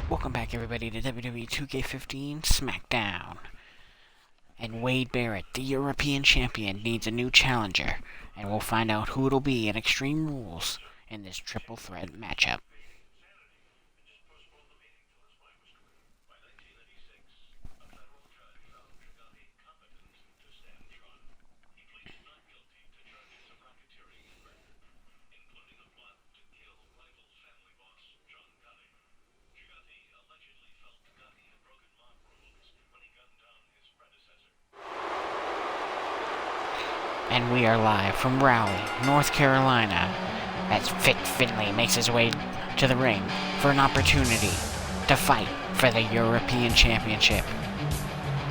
Welcome back, everybody, to WWE 2K15 SmackDown. And Wade Barrett, the European Champion, needs a new challenger, and we'll find out who it'll be in Extreme Rules in this triple threat matchup. And we are live from Raleigh, North Carolina, as Finlay makes his way to the ring for an opportunity to fight for the European Championship.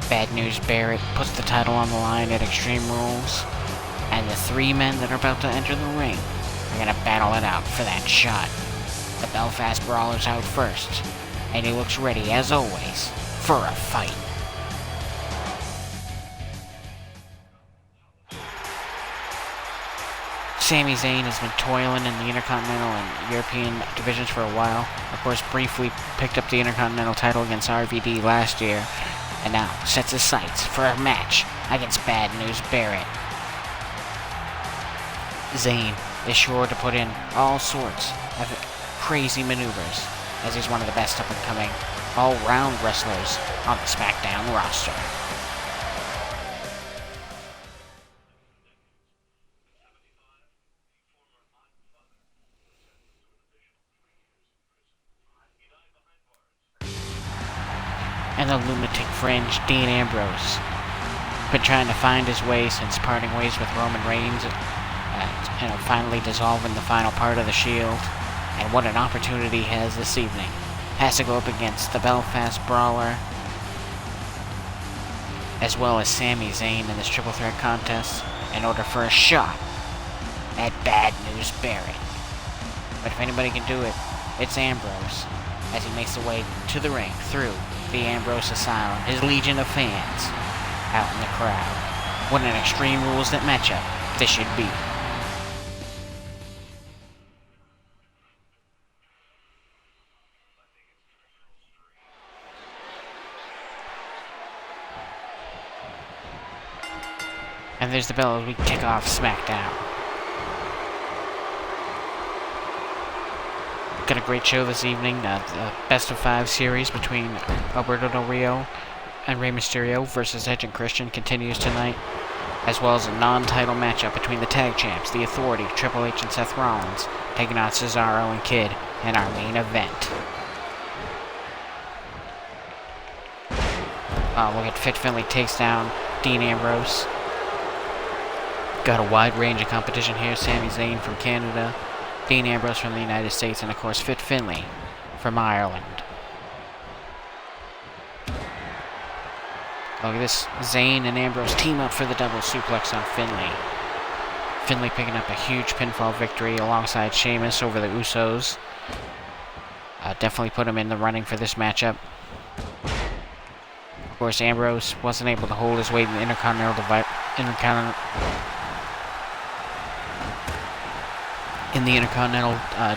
Bad News Barrett puts the title on the line at Extreme Rules, and the three men that are about to enter the ring are going to battle it out for that shot. The Belfast Brawler's out first, and he looks ready, as always, for a fight. Sami Zayn has been toiling in the Intercontinental and European divisions for a while. Of course, briefly picked up the Intercontinental title against RVD last year, and now sets his sights for a match against Bad News Barrett. Zayn is sure to put in all sorts of crazy maneuvers, as he's one of the best up-and-coming all-round wrestlers on the SmackDown roster. And the lunatic fringe, Dean Ambrose, been trying to find his way since parting ways with Roman Reigns and finally dissolving the final part of the Shield. And what an opportunity he has this evening. Has to go up against the Belfast Brawler, as well as Sami Zayn in this triple threat contest, in order for a shot at Bad News Barrett. But if anybody can do it, it's Ambrose, as he makes the way to the ring through the Ambrose Asylum, his legion of fans out in the crowd. What an Extreme Rules that matchup this should be. And there's the bell as we kick off SmackDown. Got a great show this evening. The best of 5 series between Alberto Del Rio and Rey Mysterio versus Edge and Christian continues tonight, as well as a non-title matchup between the tag champs, The Authority, Triple H and Seth Rollins, taking on Cesaro and Kid in our main event. Look at Finlay takes down Dean Ambrose. Got a wide range of competition here. Sami Zayn from Canada, Dean Ambrose from the United States, and of course Finlay from Ireland. Look at this. Zayn and Ambrose team up for the double suplex on Finlay. Finlay picking up a huge pinfall victory alongside Sheamus over the Usos. Definitely put him in the running for this matchup. Of course, Ambrose wasn't able to hold his weight in the Intercontinental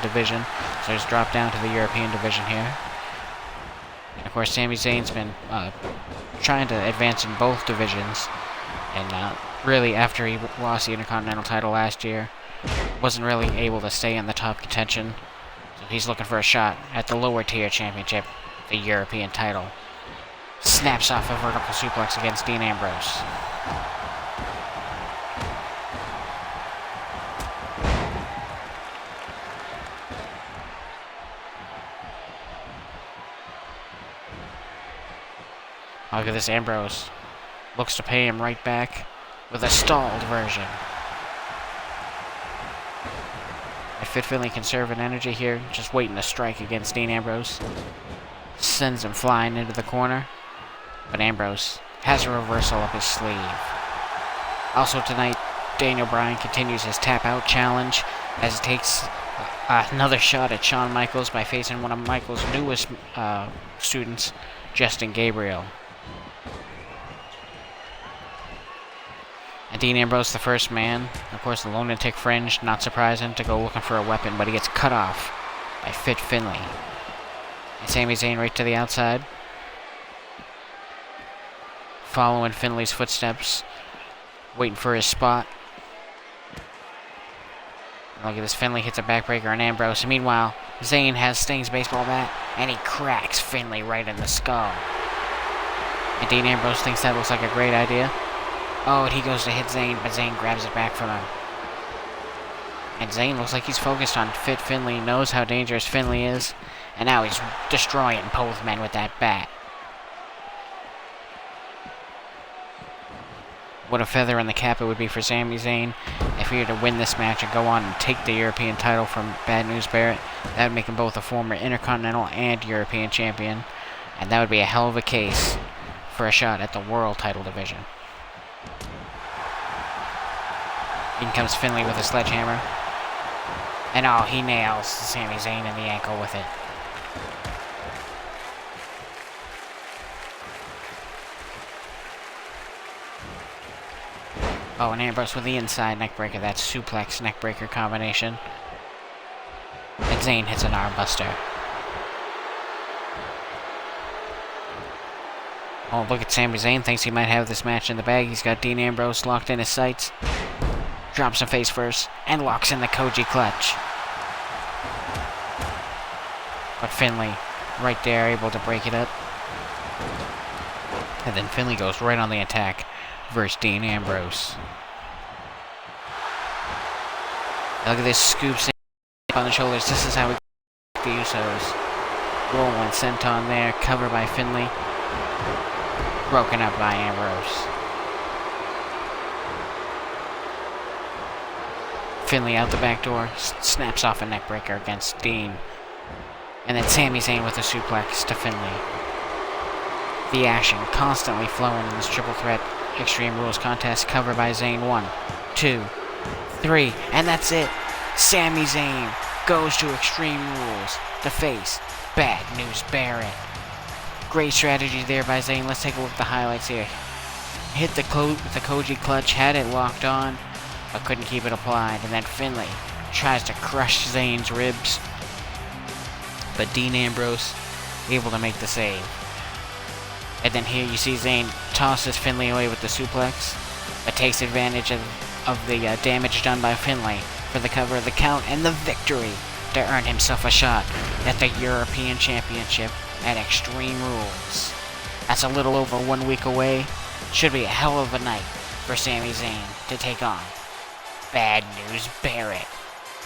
division, so he's dropped down to the European division here. And of course, Sami Zayn's been trying to advance in both divisions, and really, after he lost the Intercontinental title last year, wasn't really able to stay in the top contention, so he's looking for a shot at the lower tier championship, the European title. Snaps off a vertical suplex against Dean Ambrose. Look at this. Ambrose looks to pay him right back with a stalled version. If Finlay can conserve an energy here, just waiting to strike against Dean Ambrose. Sends him flying into the corner, but Ambrose has a reversal up his sleeve. Also tonight, Bryan continues his tap-out challenge as he takes another shot at Shawn Michaels by facing one of Michaels' newest students, Justin Gabriel. And Dean Ambrose, the first man, of course the lunatic fringe, not surprising, to go looking for a weapon, but he gets cut off by Finlay. And Sami Zayn right to the outside. Following Finlay's footsteps. Waiting for his spot. Look at this, Finlay hits a backbreaker on Ambrose. Meanwhile, Zayn has Sting's baseball bat, and he cracks Finlay right in the skull. And Dean Ambrose thinks that looks like a great idea. Oh, and he goes to hit Zayn, but Zayn grabs it back from him. And Zayn looks like he's focused on fit Finlay, knows how dangerous Finlay is, and now he's destroying both men with that bat. What a feather in the cap it would be for Sami Zayn if he were to win this match and go on and take the European title from Bad News Barrett. That would make him both a former Intercontinental and European champion, and that would be a hell of a case for a shot at the World title division. In comes Finlay with a sledgehammer, and oh, he nails Sami Zayn in the ankle with it. Oh, and Ambrose with the inside neckbreaker. That suplex neckbreaker combination. And Zayn hits an arm buster. Oh, look at Sami Zayn. Thinks he might have this match in the bag. He's got Dean Ambrose locked in his sights. Drops him face first. And locks in the Koji clutch. But Finlay right there, able to break it up. And then Finlay goes right on the attack versus Dean Ambrose. Look at this, scoops on the shoulders. This is how we get the Usos. Rolling senton there, covered by Finlay. Broken up by Ambrose. Finlay out the back door, snaps off a neckbreaker against Dean. And then Sami Zayn with a suplex to Finlay. The action constantly flowing in this triple threat Extreme Rules contest, covered by Zayn. 1, 2, 3, and that's it. Sami Zayn goes to Extreme Rules to face Bad News Barrett. Great strategy there by Zayn. Let's take a look at the highlights here. Hit the Koji clutch, had it locked on, but couldn't keep it applied. And then Finlay tries to crush Zayn's ribs, but Dean Ambrose able to make the save. And then here you see Zayn tosses Finlay away with the suplex, but takes advantage of the damage done by Finlay for the cover of the count and the victory to earn himself a shot at the European Championship at Extreme Rules. That's a little over 1 week away. Should be a hell of a night for Sami Zayn to take on Bad News Barrett.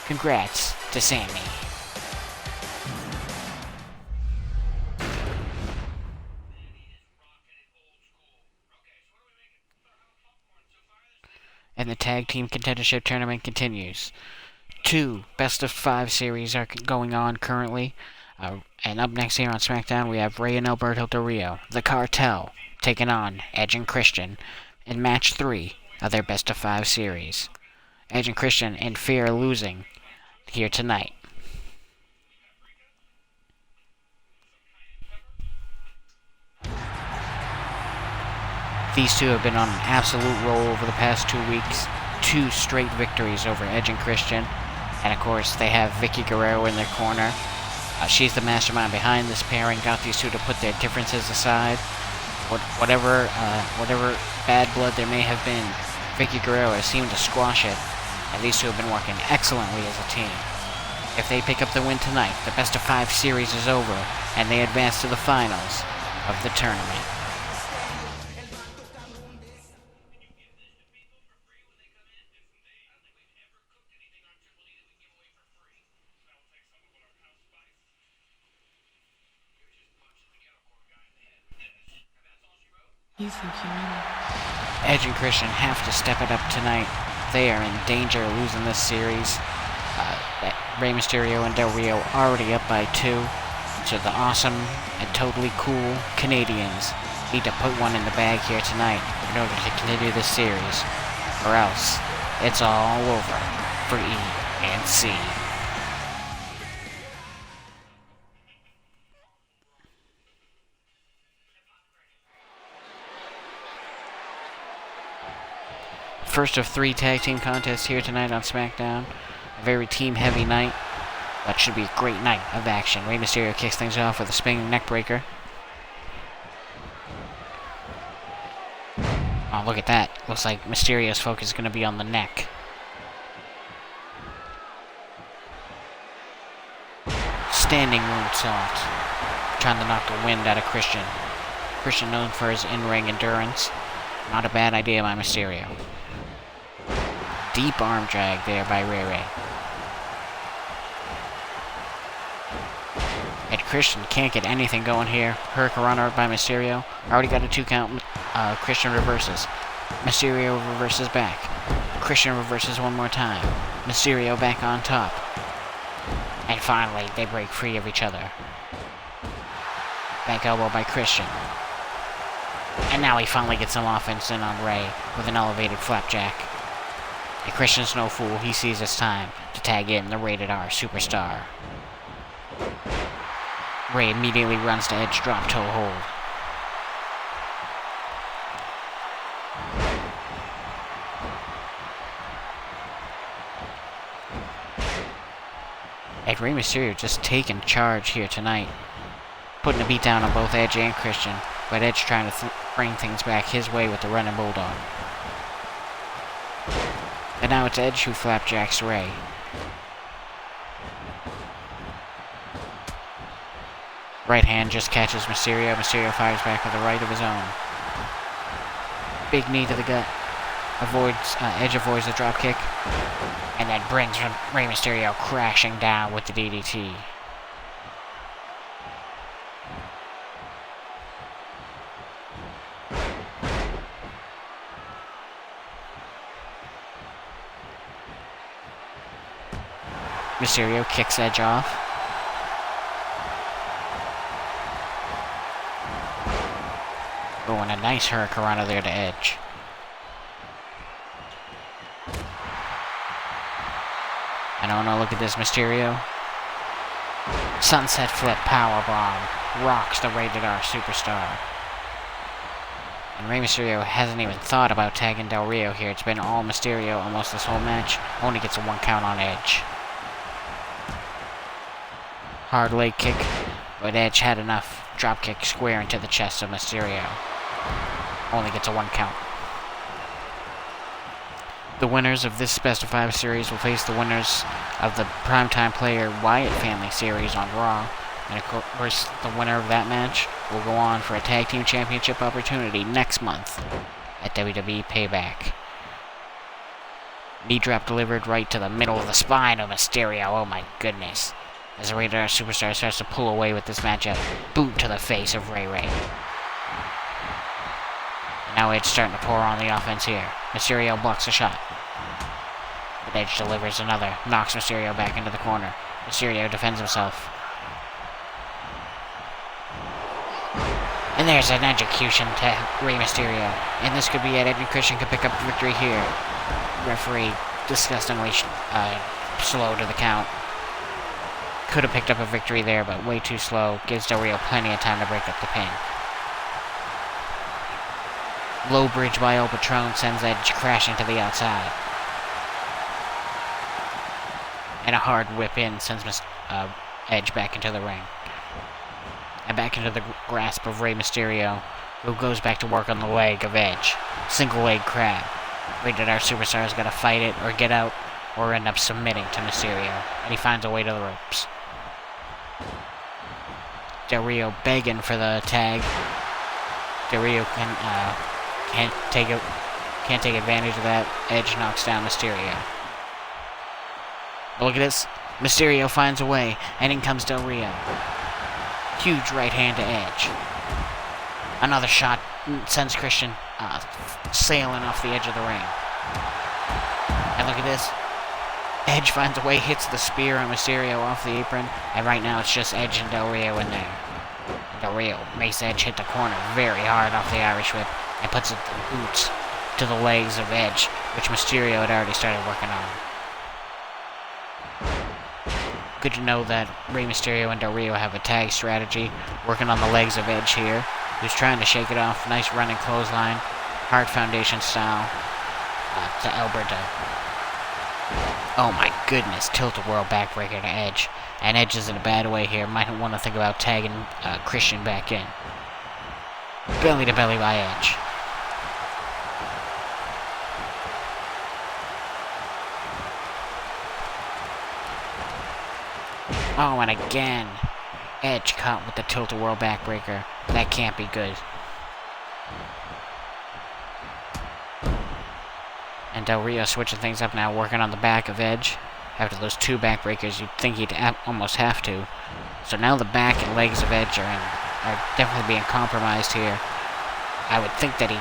Congrats to Sami. And the Tag Team Contendership Tournament continues. 2 best-of-5 series are going on currently. And up next here on SmackDown, we have Rey and Alberto Del Rio, the Cartel, taking on Edge and Christian in Match 3 of their best-of-5 series. Edge and Christian in fear of losing here tonight. These two have been on an absolute roll over the past 2 weeks. 2 straight victories over Edge and Christian. And of course, they have Vickie Guerrero in their corner. She's the mastermind behind this pairing. Got these two to put their differences aside. Whatever bad blood there may have been, Vickie Guerrero has seemed to squash it. And these two have been working excellently as a team. If they pick up the win tonight, the best-of-5 series is over, and they advance to the finals of the tournament. Edge and Christian have to step it up tonight. They are in danger of losing this series. Rey Mysterio and Del Rio already up by 2. So the awesome and totally cool Canadians need to put one in the bag here tonight in order to continue this series. Or else, it's all over for E and C. First of 3 tag team contests here tonight on SmackDown. A very team-heavy night. That should be a great night of action. Rey Mysterio kicks things off with a spinning neck breaker. Oh, look at that. Looks like Mysterio's focus is going to be on the neck. Standing moonsault. Trying to knock the wind out of Christian. Christian known for his in-ring endurance. Not a bad idea by Mysterio. Deep arm drag there by Ray. And Christian can't get anything going here. Hurricanrana by Mysterio. Already got a 2 count. Christian reverses. Mysterio reverses back. Christian reverses one more time. Mysterio back on top. And finally, they break free of each other. Back elbow by Christian. And now he finally gets some offense in on Ray with an elevated flapjack. And Christian's no fool. He sees it's time to tag in the Rated R Superstar. Ray immediately runs to Edge drop toe hold. And Rey Mysterio just taking charge here tonight. Putting a beat down on both Edge and Christian. But Edge trying to bring things back his way with the running bulldog. And now it's Edge who flapjacks Ray. Right hand just catches Mysterio. Mysterio fires back with a right of his own. Big knee to the gut. Edge avoids the dropkick. And then brings Rey Mysterio crashing down with the DDT. Mysterio kicks Edge off. Oh, and a nice Hurricanrana there to Edge. And oh no, look at this, Mysterio. Sunset flip powerbomb. Rocks the Rated R Superstar. And Rey Mysterio hasn't even thought about tagging Del Rio here. It's been all Mysterio almost this whole match. Only gets a 1 count on Edge. Hard leg kick, but Edge had enough. Dropkick square into the chest of Mysterio. Only gets a 1 count. The winners of this Best of 5 series will face the winners of the Primetime Player Wyatt Family series on Raw. And of course, the winner of that match will go on for a Tag Team Championship opportunity next month at WWE Payback. Knee drop delivered right to the middle of the spine of Mysterio. Oh my goodness. As the Rated R Superstar starts to pull away with this matchup. Boot to the face of Ray. And now Edge starting to pour on the offense here. Mysterio blocks a shot. But Edge delivers another. Knocks Mysterio back into the corner. Mysterio defends himself. And there's an execution to Rey Mysterio. And this could be it. Edge and Christian could pick up the victory here. Referee disgustingly slow to the count. Could have picked up a victory there, but way too slow. Gives Del Rio plenty of time to break up the pin. Low bridge by El Patron sends Edge crashing to the outside. And a hard whip in sends Edge back into the ring. And back into the grasp of Rey Mysterio, who goes back to work on the leg of Edge. Single leg crab. Rated R Superstar's got to fight it or get out or end up submitting to Mysterio. And he finds a way to the ropes. Del Rio begging for the tag. Del Rio can't take advantage of that. Edge knocks down Mysterio. But look at this. Mysterio finds a way, and in comes Del Rio. Huge right hand to Edge. Another shot sends Christian sailing off the edge of the ring. And look at this. Edge finds a way, hits the spear on Mysterio off the apron, and right now it's just Edge and Del Rio in there. Del Rio makes Edge hit the corner very hard off the Irish whip, and puts the boots to the legs of Edge, which Mysterio had already started working on. Good to know that Rey Mysterio and Del Rio have a tag strategy, working on the legs of Edge here, who's trying to shake it off. Nice running clothesline, hard foundation style, to Alberto. Oh my goodness, tilt-a-whirl backbreaker to Edge. And Edge is in a bad way here. Might want to think about tagging Christian back in. Belly to belly by Edge. Oh, and again, Edge caught with the tilt-a-whirl backbreaker. That can't be good. And Del Rio switching things up now, working on the back of Edge. After those 2 backbreakers, you'd think he'd almost have to. So now the back and legs of Edge are definitely being compromised here. I would think that he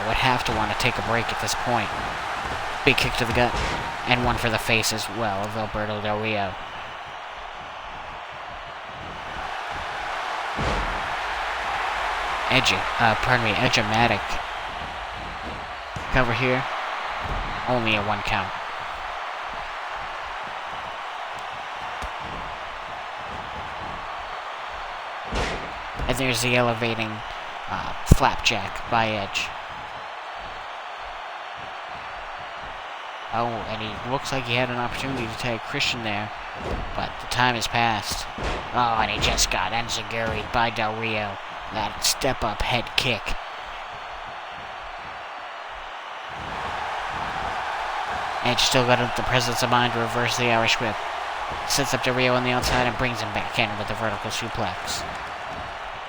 would have to want to take a break at this point. Big kick to the gut, and one for the face as well of Alberto Del Rio. Edge-o-matic. Cover here. Only a 1 count. And there's the elevating flapjack by Edge. Oh, and he looks like he had an opportunity to tag Christian there, but the time has passed. Oh, and he just got enziguri'd by Del Rio. That step-up head kick. Edge still got the presence of mind to reverse the Irish whip. Sets up Del Rio on the outside and brings him back in with the vertical suplex.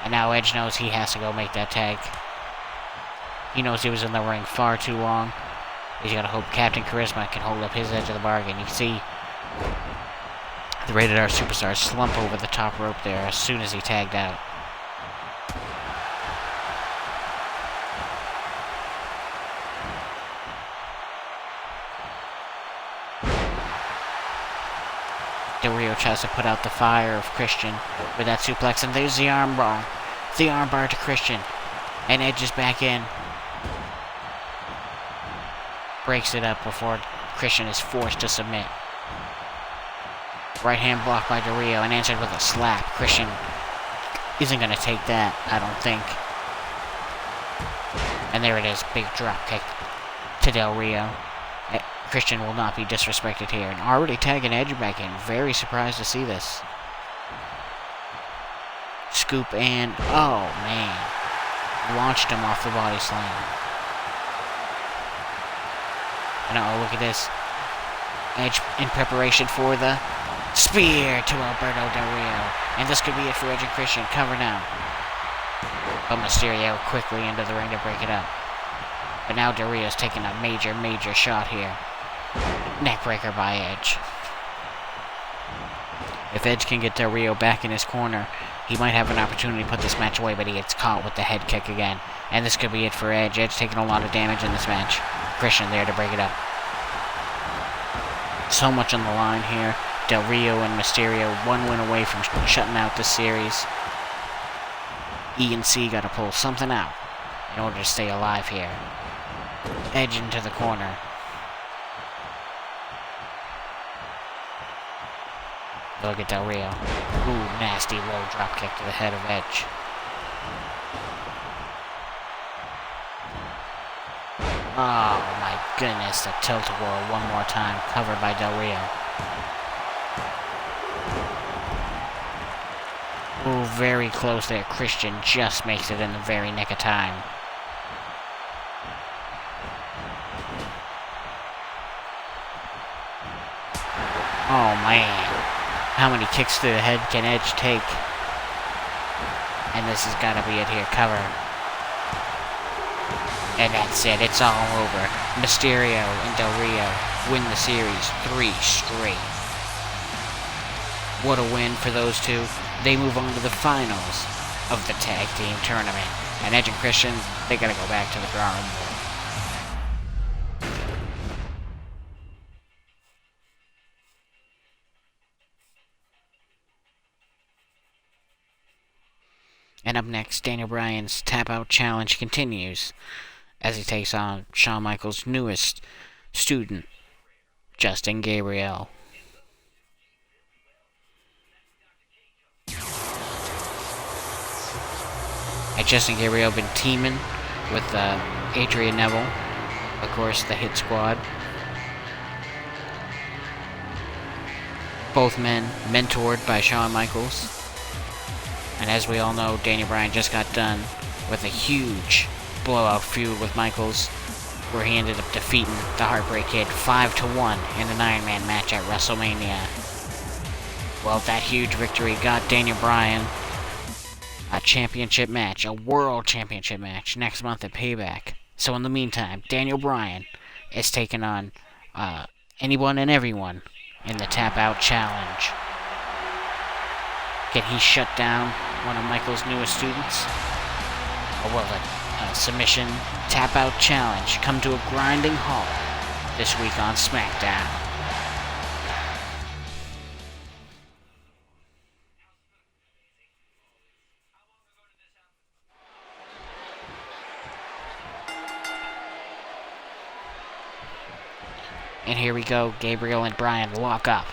And now Edge knows he has to go make that tag. He knows he was in the ring far too long. He's got to hope Captain Charisma can hold up his edge of the bargain. You can see the Rated R Superstar slump over the top rope there as soon as he tagged out. Del Rio tries to put out the fire of Christian with that suplex, and there's the armbar. The armbar to Christian. And Edge is back in. Breaks it up before Christian is forced to submit. Right hand blocked by Del Rio and answered with a slap. Christian isn't going to take that, I don't think. And there it is. Big drop kick to Del Rio. Christian will not be disrespected here. And already tagging Edge back in. Very surprised to see this. Scoop and... oh, man. Launched him off the body slam. And oh, look at this. Edge in preparation for the spear to Alberto Del Rio. And this could be it for Edge and Christian. Cover now. But Mysterio quickly into the ring to break it up. But now Del Rio's taking a major, major shot here. Neckbreaker by Edge. If Edge can get Del Rio back in his corner, he might have an opportunity to put this match away, but he gets caught with the head kick again. And this could be it for Edge. Edge taking a lot of damage in this match. Christian there to break it up. So much on the line here. Del Rio and Mysterio, 1 win away from shutting out this series. E and C got to pull something out in order to stay alive here. Edge into the corner. Look at Del Rio. Ooh, nasty low drop kick to the head of Edge. Oh my goodness, the tilt-a-whirl one more time, covered by Del Rio. Ooh, very close there. Christian just makes it in the very nick of time. Oh man. How many kicks to the head can Edge take? And this has got to be it here. Cover. And that's it. It's all over. Mysterio and Del Rio win the series 3 straight. What a win for those two. They move on to the finals of the tag team tournament. And Edge and Christian, they got to go back to the drawing board. And up next, Daniel Bryan's Tapout challenge continues as he takes on Shawn Michaels' newest student, Justin Gabriel. And Justin Gabriel been teaming with Adrian Neville, of course, the Hit Squad. Both men mentored by Shawn Michaels. And as we all know, Daniel Bryan just got done with a huge blowout feud with Michaels, where he ended up defeating the Heartbreak Kid 5-1 in an Iron Man match at WrestleMania. Well, that huge victory got Daniel Bryan a championship match, a world championship match, next month at Payback. So in the meantime, Daniel Bryan is taking on anyone and everyone in the Tapout Challenge. Can he shut down one of Michael's newest students? Or will the submission Tapout Challenge come to a grinding halt this week on SmackDown? And here we go, Gaberiel and Bryan lock up.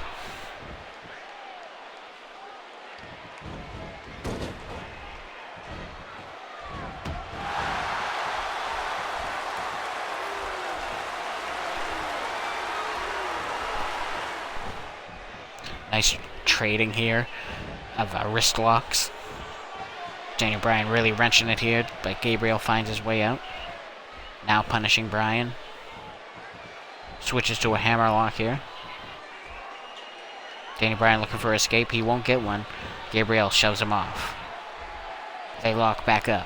Nice trading here of wrist locks. Daniel Bryan really wrenching it here, but Gaberiel finds his way out. Now punishing Bryan. Switches to a hammerlock here. Daniel Bryan looking for escape. He won't get one. Gaberiel shoves him off. They lock back up.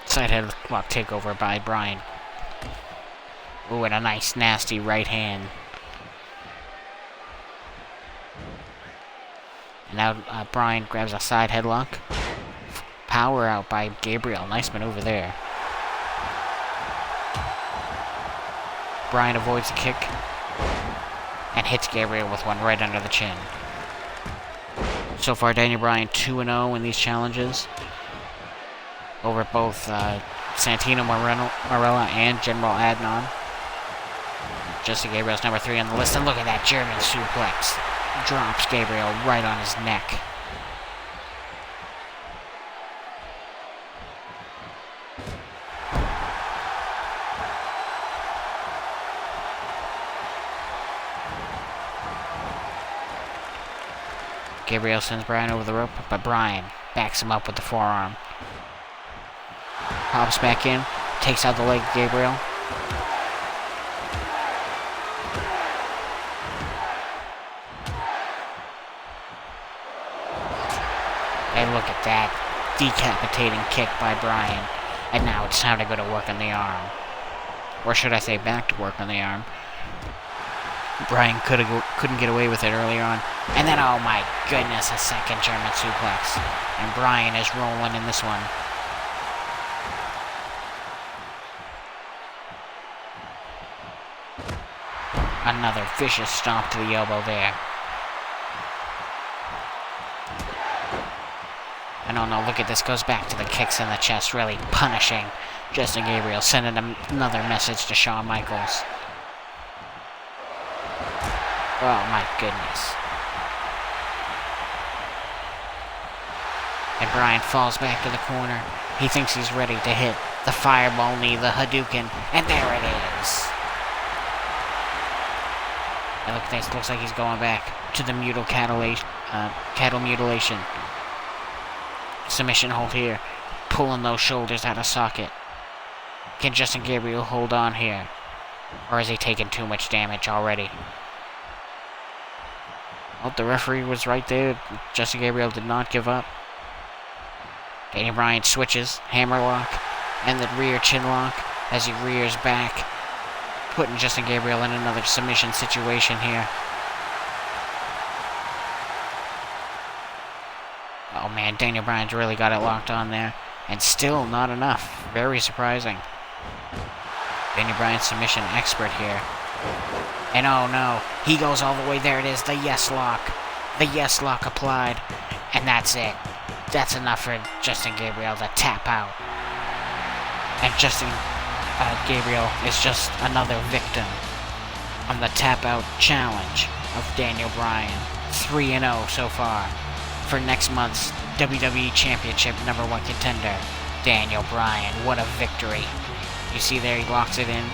Side headlock takeover by Bryan. Ooh, and a nice, nasty right hand. And now Bryan grabs a side headlock. Power out by Gaberiel. Nice maneuver there. Bryan avoids the kick and hits Gaberiel with one right under the chin. So far, Daniel Bryan 2-0 in these challenges over both Santino Marella and General Adnan. Justin Gabriel's number 3 on the list, and look at that German suplex. Drops Gaberiel right on his neck. Gaberiel sends Bryan over the rope, but Bryan backs him up with the forearm. Hops back in, takes out the leg of Gaberiel. And look at that decapitating kick by Bryan. And now it's time to go to work on the arm. Or should I say back to work on the arm. Bryan couldn't get away with it earlier on. And then, oh my goodness, a second German suplex. And Bryan is rolling in this one. Another vicious stomp to the elbow there. And oh no, look at this, goes back to the kicks in the chest, really punishing Justin Gabriel, sending another message to Shawn Michaels. Oh my goodness. And Bryan falls back to the corner. He thinks he's ready to hit the fireball knee, the Hadouken, and there it is. And look, this looks like he's going back to the cattle mutilation. Submission hold here, pulling those shoulders out of socket. Can Justin Gabriel hold on here? Or is he taking too much damage already? Oh, the referee was right there. Justin Gabriel did not give up. Daniel Bryan switches, hammerlock, and the rear chin lock as he rears back, putting Justin Gabriel in another submission situation here. Oh man, Daniel Bryan's really got it locked on there. And still not enough. Very surprising. Daniel Bryan submission expert here. And oh no, he goes all the way. There it is, the yes lock. The yes lock applied. And that's it. That's enough for Justin Gabriel to tap out. And Justin Gabriel is just another victim on the Tap Out Challenge of Daniel Bryan. 3-0 so far for next month's WWE Championship #1 contender, Daniel Bryan. What a victory. You see there, he locks it in,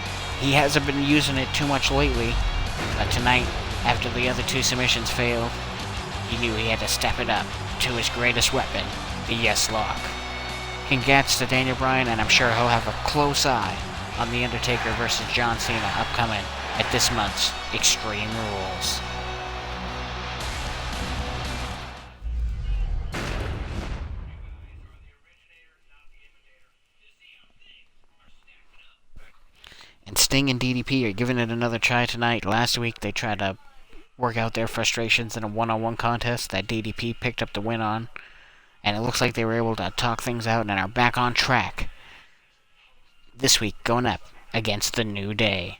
He hasn't been using it too much lately, but tonight, after the other two submissions failed, he knew he had to step it up to his greatest weapon, the yes lock. Congrats to Daniel Bryan, and I'm sure he'll have a close eye on The Undertaker versus John Cena upcoming at this month's Extreme Rules. And Sting and DDP are giving it another try tonight. Last week they tried to work out their frustrations in a one-on-one contest that DDP picked up the win on. And it looks like they were able to talk things out and are back on track. This week going up against the New Day.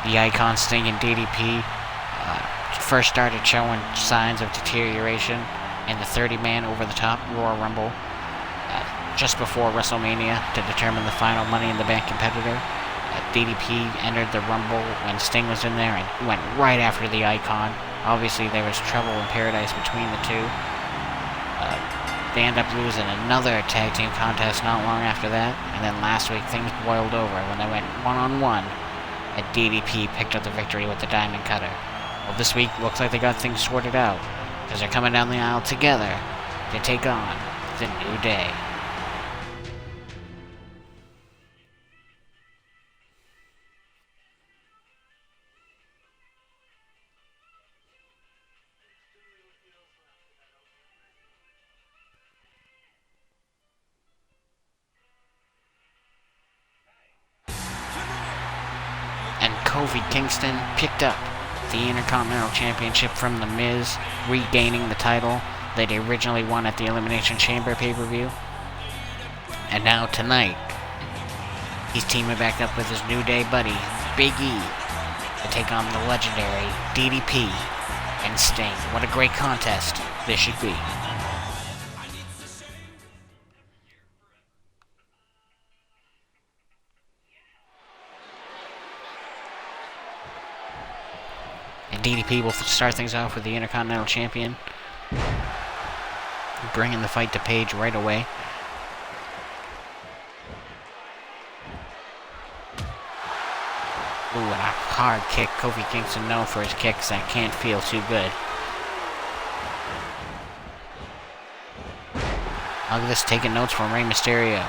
The Icon, Sting, and DDP first started showing signs of deterioration in the 30-man over-the-top Royal Rumble just before WrestleMania to determine the final Money in the Bank competitor. DDP entered the Rumble when Sting was in there and went right after the Icon. Obviously, there was trouble in paradise between the two. They ended up losing another tag team contest not long after that, and then last week things boiled over when they went one-on-one. And DDP picked up the victory with the Diamond Cutter. Well, this week looks like they got things sorted out, because they're coming down the aisle together to take on the New Day. And Kofi Kingston picked up the Intercontinental Championship from The Miz, regaining the title that he originally won at the Elimination Chamber pay-per-view. And now tonight, he's teaming back up with his New Day buddy, Big E, to take on the legendary DDP and Sting. What a great contest this should be. And DDP will start things off with the Intercontinental Champion, bringing the fight to Paige right away. Ooh, and a hard kick. Kofi Kingston known for his kicks that can't feel too good. Look at this, taking notes from Rey Mysterio.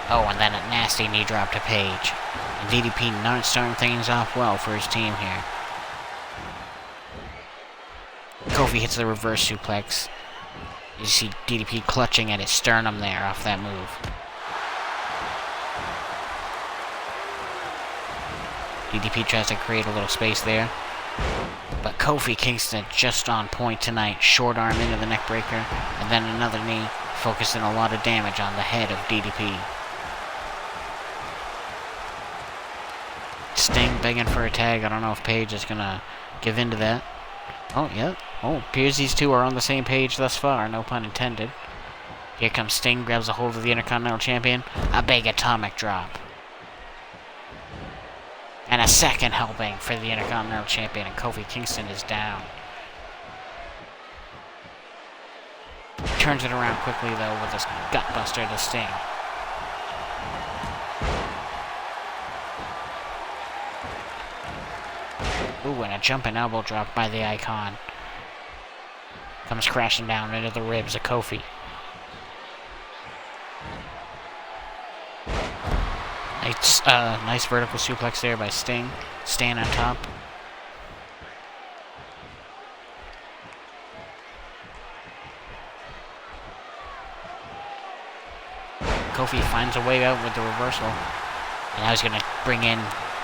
Oh, and then a nasty knee drop to Paige. And DDP not starting things off well for his team here. Kofi hits the reverse suplex. You see DDP clutching at his sternum there off that move. DDP tries to create a little space there. But Kofi Kingston just on point tonight. Short arm into the neck breaker. And then another knee, focusing a lot of damage on the head of DDP. Sting begging for a tag. I don't know if Paige is gonna give in to that. Oh, yep. Oh, appears these two are on the same page thus far. No pun intended. Here comes Sting, grabs a hold of the Intercontinental Champion. A big atomic drop. And a second helping for the Intercontinental Champion, and Kofi Kingston is down. Turns it around quickly, though, with his gutbuster to Sting. Ooh, and a jumping elbow drop by the Icon. Comes crashing down into the ribs of Kofi. Nice vertical suplex there by Sting. Staying on top. Kofi finds a way out with the reversal. And now he's going to bring in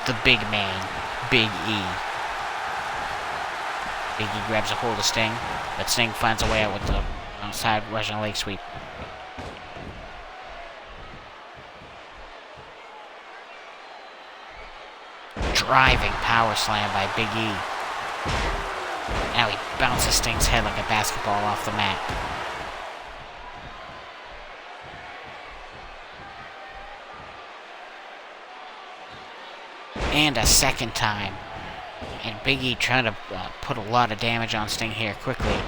the big man, Big E. Big E grabs a hold of Sting, but Sting finds a way out with the side Russian leg sweep. Driving power slam by Big E. Now he bounces Sting's head like a basketball off the mat. and a second time. And Big E trying to put a lot of damage on Sting here quickly.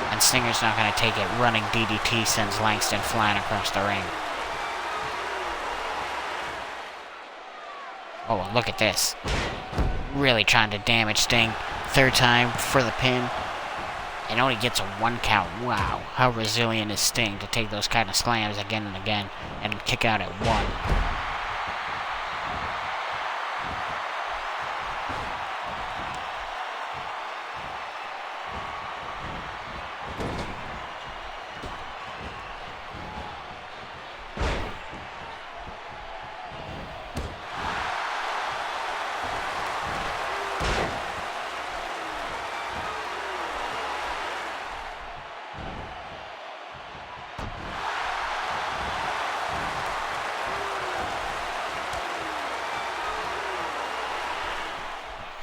And Stinger's not going to take it. Running DDT sends Langston flying across the ring. Oh, look at this. Really trying to damage Sting. Third time for the pin. And only gets a 1 count. Wow, how resilient is Sting to take those kind of slams again and again and kick out at 1.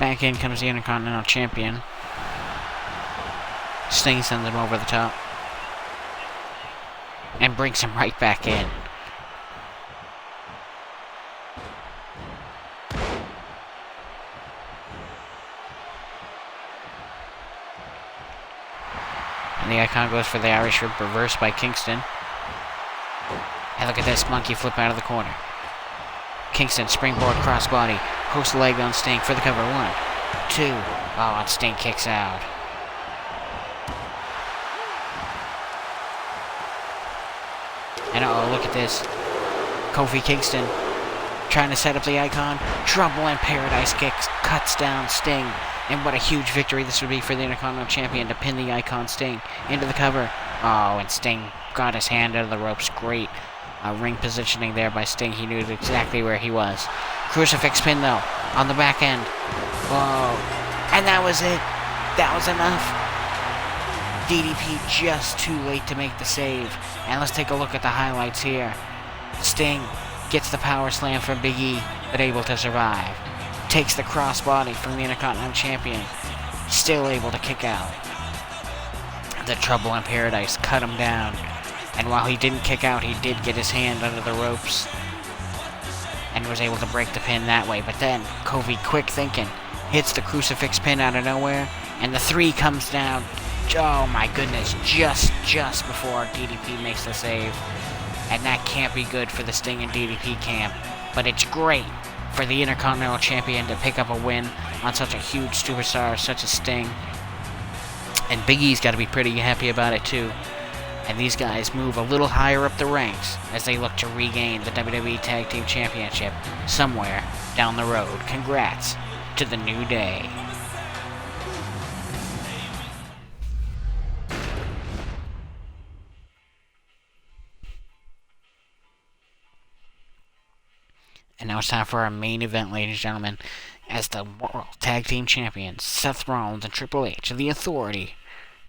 Back in comes the Intercontinental Champion. Sting sends him over the top. And brings him right back in. And the Icon goes for the Irish Rip reversed by Kingston. And look at this, monkey flip out of the corner. Kingston springboard crossbody. Post leg on Sting for the cover. 1, 2. Oh, and Sting kicks out. And look at this. Kofi Kingston trying to set up the Icon. Trouble in Paradise kicks. Cuts down Sting. And what a huge victory this would be for the Intercontinental Champion to pin the Icon Sting into the cover. Oh, and Sting got his hand out of the ropes. Great ring positioning there by Sting. He knew exactly where he was. Crucifix pin, though, on the back end. Whoa. And that was it. That was enough. DDP just too late to make the save. And let's take a look at the highlights here. Sting gets the power slam from Big E, but able to survive. Takes the crossbody from the Intercontinental Champion. Still able to kick out. The Trouble in Paradise cut him down. And while he didn't kick out, he did get his hand under the ropes. And was able to break the pin that way. But then, Kofi, quick thinking, hits the crucifix pin out of nowhere. And the 3 comes down. Oh my goodness, just before DDP makes the save. And that can't be good for the Sting and DDP camp. But it's great for the Intercontinental Champion to pick up a win on such a huge superstar such as Sting. And Big E's got to be pretty happy about it too. And these guys move a little higher up the ranks as they look to regain the WWE Tag Team Championship somewhere down the road. Congrats to the New Day. And now it's time for our main event, ladies and gentlemen, as the World Tag Team Champions, Seth Rollins and Triple H, the Authority,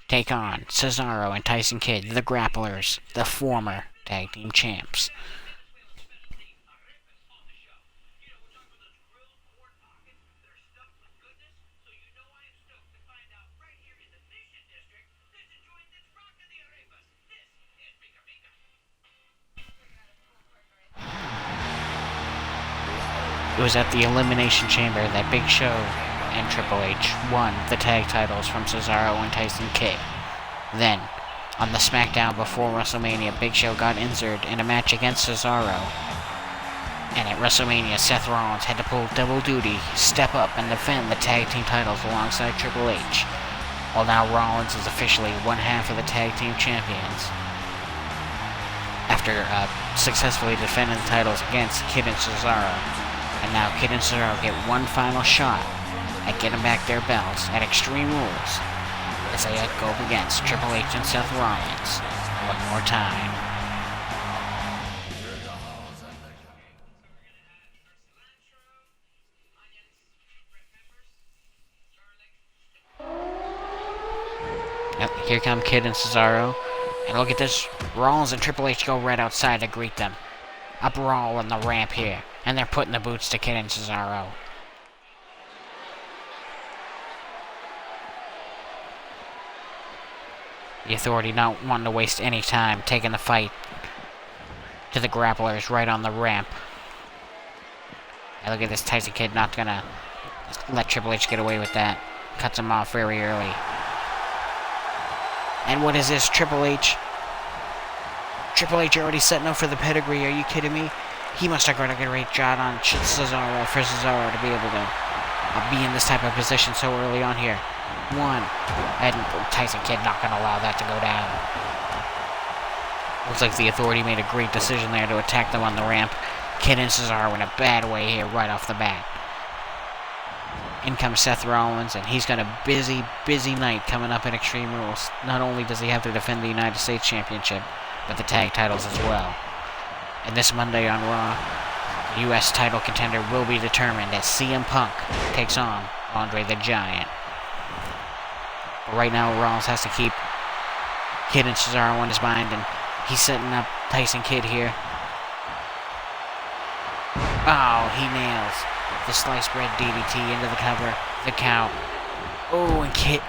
take on Cesaro and Tyson Kidd, the Grapplers, the former Tag Team Champs. It was at the Elimination Chamber that Big Show and Triple H won the tag titles from Cesaro and Tyson Kidd. Then, on the SmackDown before WrestleMania, Big Show got injured in a match against Cesaro. And at WrestleMania, Seth Rollins had to pull double duty, step up, and defend the tag team titles alongside Triple H. Well, now Rollins is officially one half of the tag team champions, after successfully defending the titles against Kidd and Cesaro. And now Kidd and Cesaro get one final shot at getting back their belts at Extreme Rules as they go up against Triple H and Seth Rollins one more time. Yep, here come Kidd and Cesaro. And look at this, Rollins and Triple H go right outside to greet them. A brawl on the ramp here. And they're putting the boots to Kidd and Cesaro. The Authority not wanting to waste any time, taking the fight to the Grapplers right on the ramp. And look at this, Tyson Kidd not gonna let Triple H get away with that. Cuts him off very early. And what is this, Triple H? Triple H already setting up for the pedigree, are you kidding me? He must have got a great job on Cesaro for Cesaro to be able to be in this type of position so early on here. One. And Tyson Kidd not going to allow that to go down. Looks like the Authority made a great decision there to attack them on the ramp. Kidd and Cesaro in a bad way here right off the bat. In comes Seth Rollins, and he's got a busy night coming up in Extreme Rules. Not only does he have to defend the United States Championship, but the tag titles as well. And this Monday on Raw, the U.S. title contender will be determined as CM Punk takes on Andre the Giant. But right now, Rollins has to keep Kidd and Cesaro on his mind, and he's setting up Tyson Kidd here. Oh, he nails the sliced bread DDT into the cover, the count. Oh, and Kidd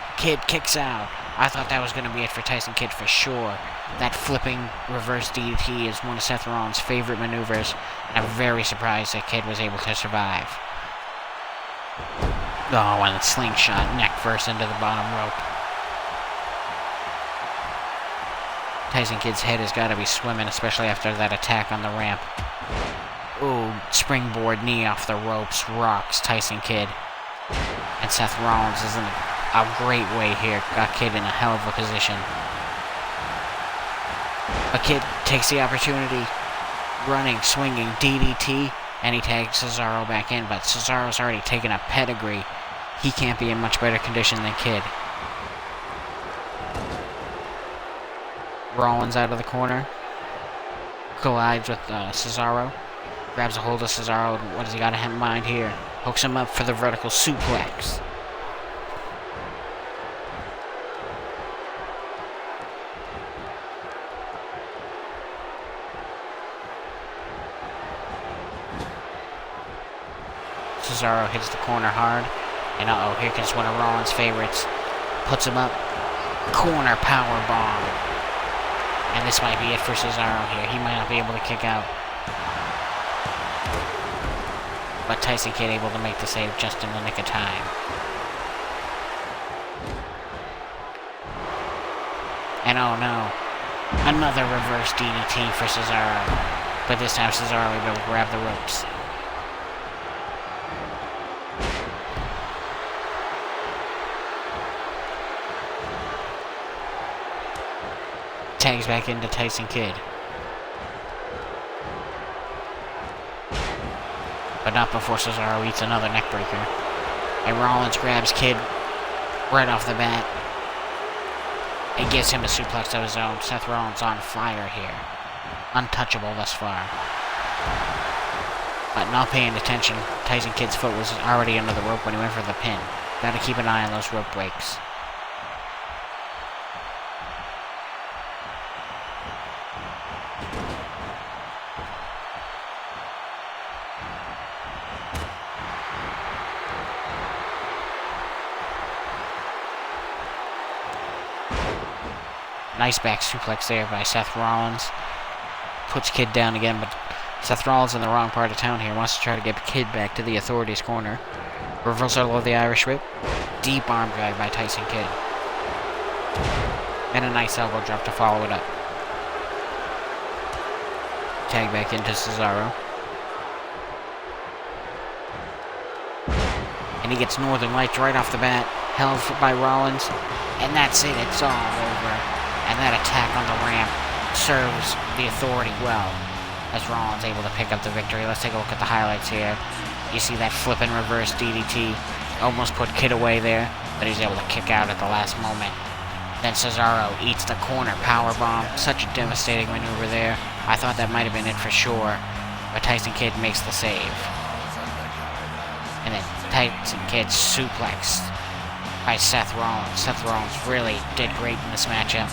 kicks out. I thought that was going to be it for Tyson Kidd for sure. That flipping reverse DDT is one of Seth Rollins' favorite maneuvers, and I'm very surprised that Kidd was able to survive. Oh, and a slingshot neck first into the bottom rope. Tyson Kidd's head has got to be swimming, especially after that attack on the ramp. Ooh, springboard knee off the ropes, rocks Tyson Kidd. And Seth Rollins is in a great way here, got Kidd in a hell of a position. But Kidd takes the opportunity, running, swinging, DDT, and he tags Cesaro back in, but Cesaro's already taken a pedigree. He can't be in much better condition than Kidd. Rollins out of the corner, collides with Cesaro, grabs a hold of Cesaro. What does he got in mind here? Hooks him up for the vertical suplex. Cesaro hits the corner hard, and uh-oh, here comes one of Rollins' favorites. Puts him up, corner power bomb. And this might be it for Cesaro here. He might not be able to kick out. But Tyson Kidd able to make the save just in the nick of time. And oh no, another reverse DDT for Cesaro. But this time Cesaro able to grab the ropes. Tags back into Tyson Kidd. But not before Cesaro eats another neckbreaker. And Rollins grabs Kidd right off the bat and gives him a suplex of his own. Seth Rollins on fire here. Untouchable thus far. But not paying attention, Tyson Kidd's foot was already under the rope when he went for the pin. Gotta keep an eye on those rope breaks. Nice back suplex there by Seth Rollins. Puts Kidd down again, but Seth Rollins in the wrong part of town here. Wants to try to get Kidd back to the Authority's corner. Reversal of the Irish Whip. Deep arm drag by Tyson Kidd. And a nice elbow drop to follow it up. Tag back into Cesaro. And he gets Northern Lights right off the bat. Held by Rollins. And that's it. It's all over. And that attack on the ramp serves the Authority well, as Rollins able to pick up the victory. Let's take a look at the highlights here. You see that flipping reverse DDT. Almost put Kidd away there, but he's able to kick out at the last moment. Then Cesaro eats the corner powerbomb. Such a devastating maneuver there. I thought that might have been it for sure, but Tyson Kidd makes the save. And then Tyson Kidd suplexed by Seth Rollins. Seth Rollins really did great in this matchup.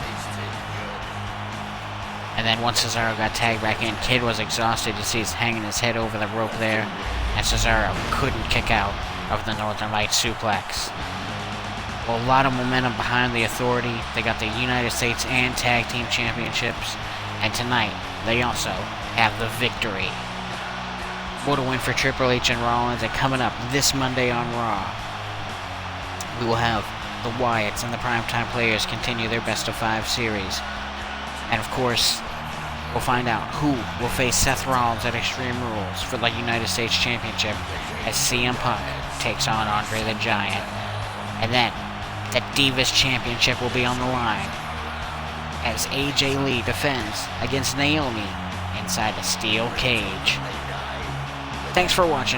And then once Cesaro got tagged back in, Kidd was exhausted. You see he's hanging his head over the rope there. And Cesaro couldn't kick out of the Northern Lights suplex. Well, a lot of momentum behind the Authority. They got the United States and Tag Team Championships. And tonight, they also have the victory. What a win for Triple H and Rollins. And coming up this Monday on Raw, we will have the Wyatts and the Primetime Players continue their best-of-5 series. And of course, we'll find out who will face Seth Rollins at Extreme Rules for the United States Championship as CM Punk takes on Andre the Giant. And then, the Divas Championship will be on the line as AJ Lee defends against Naomi inside a steel cage. Thanks for watching.